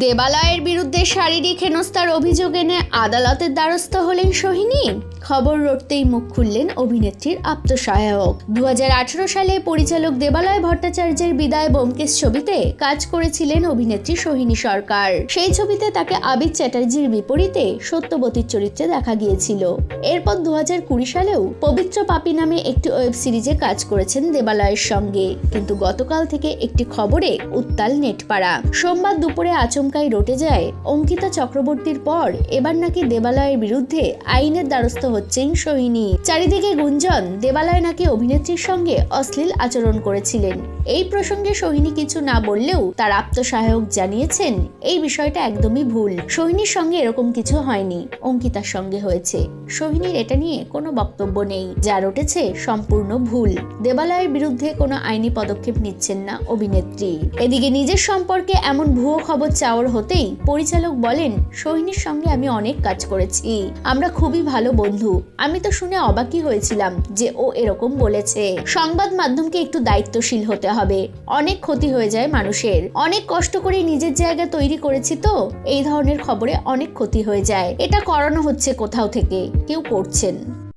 দেবালয়ের বিরুদ্ধে শারীরিক হেনস্থার অভিযোগ এনে আদালতের দ্বারস্থ হলেন সোহিনী। খবর রটতেই মুখ খুললেন অভিনেত্রীর আপ্তসহায়ক। 2018 সালে পরিচালক দেবালয় ভট্টাচার্যের বিদায় ব্যোমকেশ ছবিতে কাজ করেছিলেন অভিনেত্রী সোহিনী সরকার। সেই ছবিতে তাকে আবির চ্যাটার্জির বিপরীতে সত্যবতীর চরিত্রে দেখা গিয়েছিল। এরপর 2020 সালেও পবিত্র পাপী নামে একটি ওয়েব সিরিজে কাজ করেছেন দেবালয়ের সঙ্গে। কিন্তু গতকাল থেকে একটি খবরে উত্তাল নেটপাড়া। সোমবার দুপুরে আচমকাই রটে যায় অঙ্কিতা চক্রবর্তীর পর এবার নাকি দেবালয়ের বিরুদ্ধে আইনের দ্বারস্থ হচ্ছেন সোহিনী। চারিদিকে গুঞ্জন, দেবালয় নাকি অভিনেত্রীর সঙ্গে অশ্লীল আচরণ করেছিলেন। এই প্রসঙ্গে সোহিনী কিছু না বললেও তার আপ্তসহায়ক জানিয়েছেন এই বিষয়টা একদমই ভুল। সোহিনীর সঙ্গে এরকম কিছু হয়নি, অঙ্কিতার সঙ্গে হয়েছে। সোহিনীর এটা নিয়ে কোনো বক্তব্য নেই, যা রটেছে সম্পূর্ণ ভুল। দেবালয়ের বিরুদ্ধে কোনো আইনি পদক্ষেপ নিচ্ছেন না অভিনেত্রী। এদিকে নিজের সম্পর্কে এমন ভুয়ো খবর চাওয়ার হতেই পরিচালক বলেন, সোহিনীর সঙ্গে আমি অনেক কাজ করেছি, আমরা খুবই ভালো বন্ধু। আমি তো শুনে অবাকই হয়েছিলাম যে ও এরকম বলেছে। সংবাদ মাধ্যমকে একটু দায়িত্বশীল হতে হবে। অনেক ক্ষতি হয়ে যায় মানুষের। অনেক কষ্ট করে নিজের জায়গা তৈরি করেছি, তো এই ধরনের খবরে অনেক ক্ষতি হয়ে যায়। এটা করানো হচ্ছে কোথাও থেকে, কেউ করছেন।